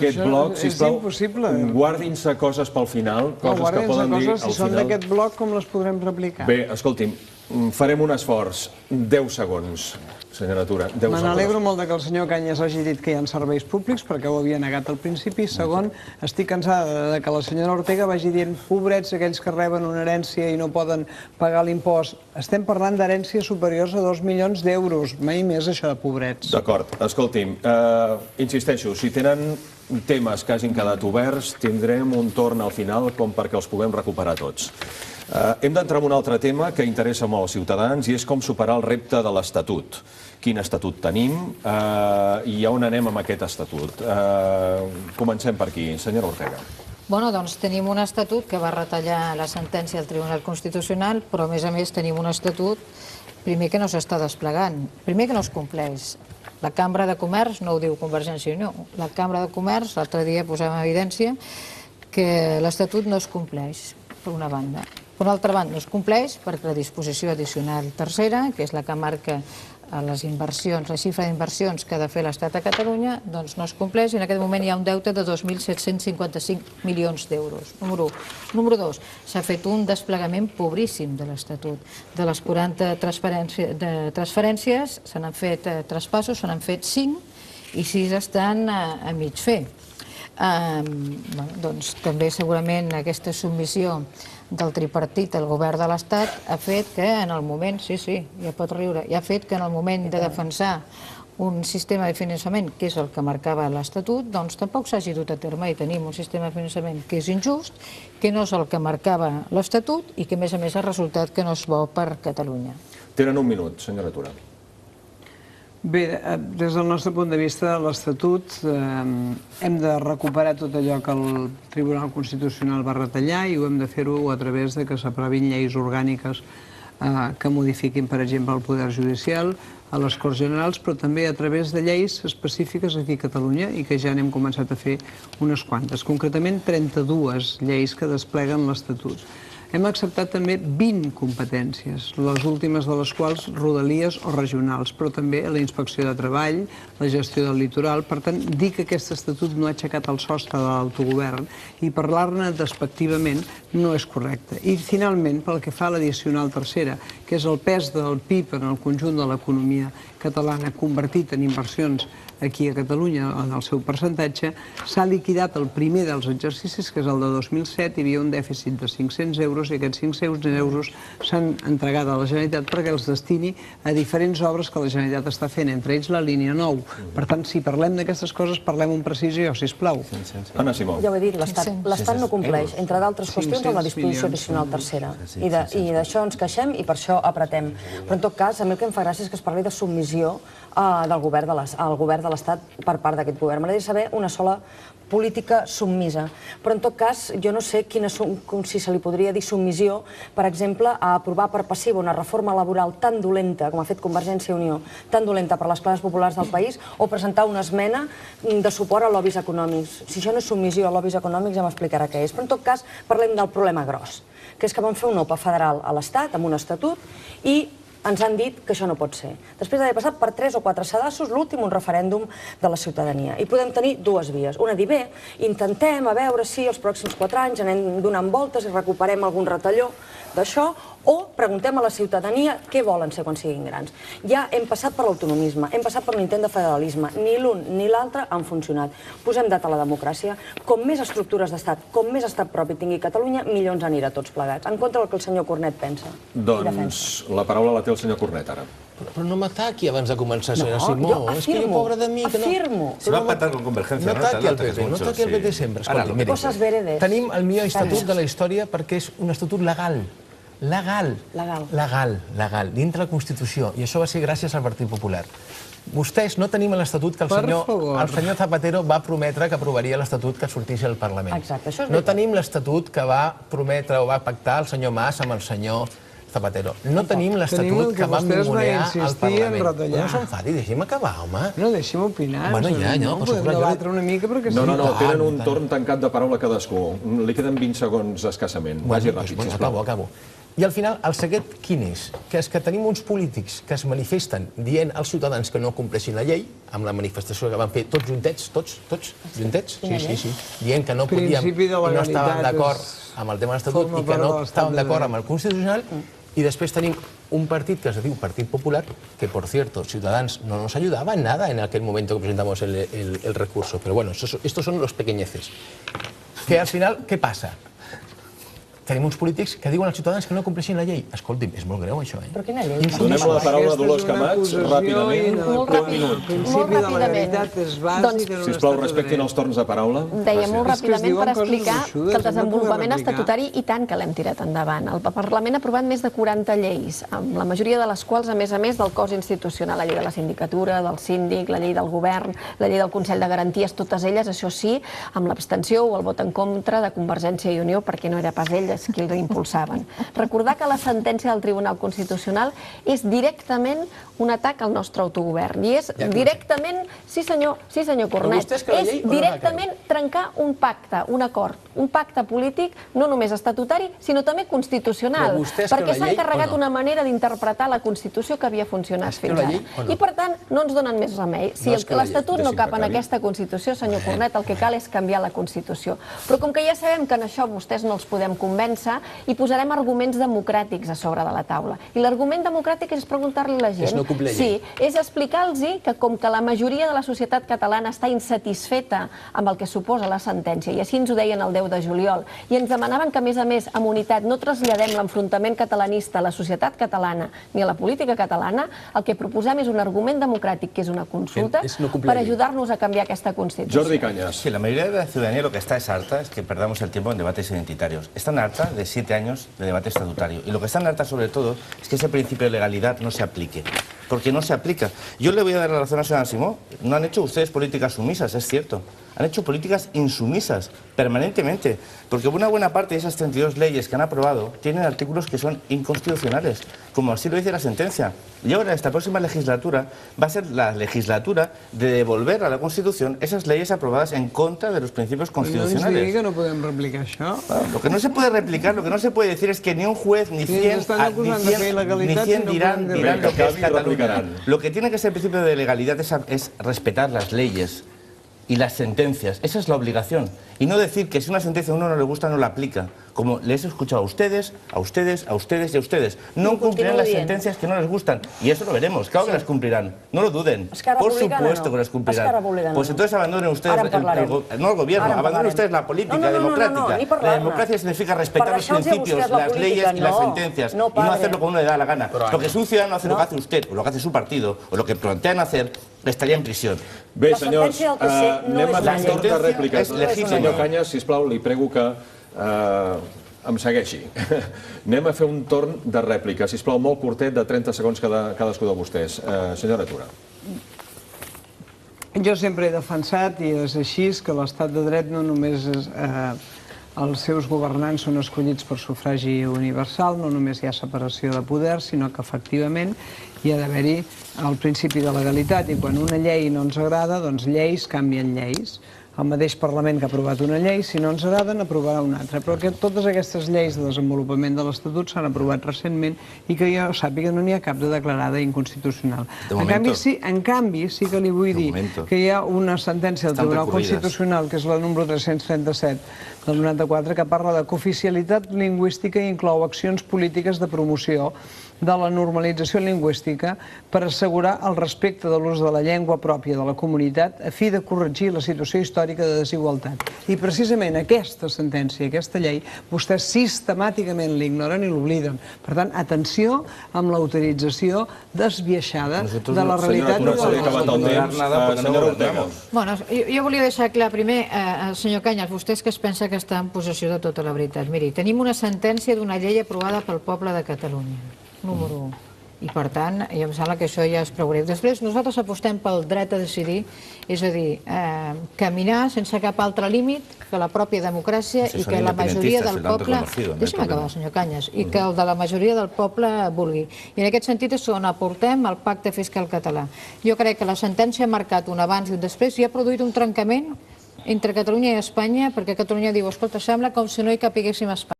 aquest bloc, sisplau, impossible. guardin-se coses pel final, coses que poden dir al final. Si són d'aquest bloc, com les podrem replicar? Bé, escolti'm, farem un esforç. 10 segons, senyora Tura, 10 segons. Me n'alegro molt que el senyor Cañas hagi dit que hi ha serveis públics, perquè ho havia negat al principi. Segon, estic cansada que la senyora Ortega vagi dient pobrets aquells que reben una herència i no poden pagar l'impost. Estem parlant d'herències superiors a 2 milions d'euros. Mai més això de pobrets. D'acord, escolti'm, insisteixo, si tenen temes que hagin quedat oberts, tindrem un torn al final com perquè els puguem recuperar tots. Hem d'entrar en un altre tema que interessa molt als ciutadans i és com superar el repte de l'Estatut. Quin estatut tenim i a on anem amb aquest estatut. Comencem per aquí. Senyora Ortega. Bueno, doncs tenim un estatut que va retallar la sentència del Tribunal Constitucional, però a més tenim un estatut, primer, que no s'està desplegant, primer que no es compleix. La Cambra de Comerç, no ho diu Convergència i Unió, la Cambra de Comerç, l'altre dia posem en evidència que l'estatut no es compleix, per una banda. Per una altra banda, no es compleix perquè la disposició addicional tercera, que és la que marca les inversions, la xifra d'inversions que ha de fer l'Estat a Catalunya, doncs no es compleix i en aquest moment hi ha un deute de 2.755 milions d'euros. Número 1. Número 2. S'ha fet un desplegament pobríssim de l'Estatut. De les 40 transferències se n'han fet traspassos, se n'han fet 5 i 6 estan a mig fer. Doncs també segurament aquesta submissió del tripartit al govern de l'Estat ha fet que en el moment, sí, ja pot riure, ha fet que en el moment de defensar un sistema de finançament, que és el que marcava l'Estatut, doncs tampoc s'hagi dut a terme i tenim un sistema de finançament que és injust, que no és el que marcava l'Estatut i que a més ha resultat que no és bo per Catalunya. Tenen un minut, senyora Tura. Bé, des del nostre punt de vista, l'Estatut hem de recuperar tot allò que el Tribunal Constitucional va retallar i ho hem de fer-ho a través de que s'aprovin lleis orgàniques que modifiquin, per exemple, el Poder Judicial, a les Corts Generals, però també a través de lleis específiques aquí a Catalunya i que ja n'hem començat a fer unes quantes. Concretament, 32 lleis que despleguen l'Estatut. Hem acceptat també 20 competències, les últimes de les quals rodalies o regionals, però també la inspecció de treball, la gestió del litoral. Per tant, dir que aquest estatut no ha aixecat el sostre de l'autogovern i parlar-ne despectivament no és correcte. I, finalment, pel que fa a l'addicional tercera, que és el pes del PIB en el conjunt de l'economia catalana convertit en inversions aquí a Catalunya, en el seu percentatge, s'ha liquidat el primer dels exercicis, que és el de 2007, hi havia un dèficit de 500 euros i aquests 500 euros s'han entregat a la Generalitat perquè els destini a diferents obres que la Generalitat està fent, entre ells la línia 9. Per tant, si parlem d'aquestes coses, parlem amb precisió, sisplau. Anna Simó. Ja ho he dit, l'Estat no compleix, entre d'altres qüestions, amb la disposició addicional tercera. I d'això ens queixem i per això apretem. Però en tot cas, a mi el que em fa gràcia és que es parli de submissió al govern de l'Estat per part d'aquest govern. M'agradaria saber una sola política submisa. Però en tot cas, jo no sé si se li podria dir submissió, per exemple, a aprovar per passiva una reforma laboral tan dolenta com ha fet Convergència i Unió, tan dolenta per les classes populars del país, o presentar una esmena de suport a lobbies econòmics. Si això no és submissió a lobbies econòmics, ja m'explicarà què és. Però en tot cas, parlem del problema gros, que és que van fer una OPA federal a l'Estat, amb un estatut, i ens han dit que això no pot ser. Després d'haver passat per 3 o 4 sedassos, l'últim un referèndum de la ciutadania. I podem tenir dues vies. Una, dir, bé, intentem a veure si els pròxims 4 anys anem donant voltes i recuperem algun retalló d'això, o preguntem a la ciutadania què volen ser quan siguin grans. Ja hem passat per l'autonomisme, hem passat per un intent de federalisme. Ni l'un ni l'altre han funcionat. Posem data a la democràcia. Com més estructures d'estat, com més estat propi tingui Catalunya, millor ens anirà tots plegats. En contra del que el senyor Cornet pensa. Doncs la paraula la té el senyor Cornet, ara. Però no m'ataqui abans de començar, senyora Simó. És que jo, pobra de mi... Afirmo. Se va a patar con Convergencia. No ataqui el PP, no ataqui el PP sempre. Escolti, miri, tenim el millor estatut de la història perquè és un estatut legal. Legal. Dintre la Constitució. I això va ser gràcies al Partit Popular. Vostès no tenim l'Estatut que el senyor Zapatero va prometre que aprovaria l'Estatut que sortís al Parlament. Exacte, això és no tenim l'Estatut que va prometre o va pactar el senyor Mas amb el senyor Zapatero. No tenim l'Estatut que va ningunear al Parlament. No s'enfadi, deixi'm acabar, home. No, deixi'm opinar. Bueno, ja, no, per suposat. Podem debatre una mica perquè... No, tenen un torn tancat de paraula cadascú. Li queden 20 segons escassament. Vagi ràpid, sisplau. Acabo. I al final, el secret quin és? Que és que tenim uns polítics que es manifesten dient als ciutadans que no compleixin la llei, amb la manifestació que van fer tots juntets, tots juntets, sí, dient que no podíem i no estàvem d'acord amb el tema de l'Estatut i que no estàvem d'acord amb el Constitucional, y después tenemos un partido que se diu Partit Popular, que por cierto, Ciudadanos no nos ayudaba en nada en aquel momento que presentamos el recurso. Pero bueno, estos son los pequeñeces. Que al final, ¿qué pasa? Tenim uns polítics que diuen als ciutadans que no compleixin la llei. Escolti'm, és molt greu, això, eh? Però quina llei? Donem la paraula a Dolors Camats, ràpidament. Molt ràpidament. El principi de la legalitat és bàsic. Sisplau, respectin els torns de paraula. Deia molt ràpidament per explicar que el desenvolupament estatutari i tant que l'hem tirat endavant. El Parlament ha aprovat més de 40 lleis, amb la majoria de les quals, a més, del cos institucional, la llei de la sindicatura, del síndic, la llei del govern, la llei del Consell de Garanties, totes elles, això sí, amb l'abstenció o el vot en contra de Convergència i Unió, perquè no era pas elles qui els impulsaven. Recordar que la sentència del Tribunal Constitucional és directament un atac al nostre autogovern. I és directament, sí senyor Cornet, és directament trencar un pacte, un acord, un pacte polític no només estatutari, sinó també constitucional, perquè s'ha encarregat una manera d'interpretar la Constitució que havia funcionat fins ara. I per tant, no ens donen més remei. Si l'Estatut no cap en aquesta Constitució, senyor Cornet, el que cal és canviar la Constitució. Però com que ja sabem que en això vostès no els podem convèncer, i posarem arguments democràtics a sobre de la taula. I l'argument democràtic és preguntar-li a la gent. És no complir la llei. Sí, és explicar-los que com que la majoria de la societat catalana està insatisfeta amb el que suposa la sentència, i així ens ho deien el 10 de juliol, i ens demanaven que, a més, amb unitat, no traslladem l'enfrontament catalanista a la societat catalana ni a la política catalana, el que proposem és un argument democràtic, que és una consulta, per ajudar-nos a canviar aquesta Constitució. Jordi Cañas. Sí, la mayoría de la ciudadanía lo que está es harta es que perdamos el tiempo en debates identitarios. Están harta de 7 años de debate estatutario. Y lo que están harta, sobre todo, es que ese principio de legalidad no se aplique. Porque no se aplica. Yo le voy a dar la razón a señora Simó. No han hecho ustedes políticas sumisas, es cierto. Han hecho políticas insumisas, permanentemente. Porque una buena parte de esas 32 leyes que han aprobado tienen artículos que son inconstitucionales, como así lo dice la sentencia. Y ahora, esta próxima legislatura, va a ser la legislatura de devolver a la Constitución esas leyes aprobadas en contra de los principios constitucionales. No ens digui que no podem replicar això. Lo que no se puede replicar, lo que no se puede decir es que ni un juez ni 100 dirán lo que es Cataluña. Lo que tiene que ser el principio de legalidad es respetar las leyes y las sentencias. Esa es la obligación. Y no decir que si una sentencia a uno no le gusta, no la aplica. Como les he escuchado a ustedes, a ustedes, a ustedes y a ustedes. No cumplirán las sentencias que no les gustan. Y eso lo veremos. Claro que las cumplirán. No lo duden. Por supuesto que las cumplirán. Pues entonces abandonen ustedes, no el gobierno, abandonen ustedes la política democrática. La democracia significa respetar los principios, las leyes y las sentencias. Y no hacerlo como uno le da la gana. Porque si un ciudadano hace lo que hace usted, o lo que hace su partido, o lo que plantean hacer, estaria en prisió. Bé, senyors, anem a fer un torn de rèpliques. Senyor Cañas, sisplau, li prego que em segueixi. Anem a fer un torn de rèpliques. Sisplau, molt curtet, de 30 segons cadascú de vostès. Senyora Tura. Jo sempre he defensat, i és així, que l'estat de dret no només els seus governants són escollits per sufragi universal, no només hi ha separació de poders, sinó que efectivament hi ha d'haver-hi el principi de legalitat, i quan una llei no ens agrada, doncs lleis canvien lleis. El mateix Parlament que ha aprovat una llei, si no ens agrada, n'aprovarà una altra. Però totes aquestes lleis de desenvolupament de l'Estatut s'han aprovat recentment i que jo sàpiga no n'hi ha cap de declarada inconstitucional. En canvi, sí que li vull dir que hi ha una sentència del Tribunal Constitucional, que és la número 337 del 94, que parla de cooficialitat lingüística i inclou accions polítiques de promoció de la normalització lingüística per assegurar el respecte de l'ús de la llengua pròpia de la comunitat a fi de corregir la situació històrica de desigualtat. I precisament aquesta sentència, aquesta llei, vostès sistemàticament l'ignoren i l'obliden. Per tant, atenció amb l'autorització desbiaixada de la realitat. Senyora Ortega. Bueno, jo volia deixar clar primer, senyor Cañas, vostès que es pensa que està en possessió de tota la veritat. Miri, tenim una sentència d'una llei aprovada pel poble de Catalunya. Número 1. I, per tant, em sembla que això ja és prou greu. Després, nosaltres apostem pel dret a decidir, és a dir, caminar sense cap altre límit que la pròpia democràcia i que la majoria del poble... Deixa'm acabar, senyor Cañas. I que el de la majoria del poble vulgui. I en aquest sentit és on aportem el pacte fiscal català. Jo crec que la sentència ha marcat un abans i un després i ha produït un trencament entre Catalunya i Espanya, perquè Catalunya diu, escolta, sembla com si no hi capiguéssim a Espanya.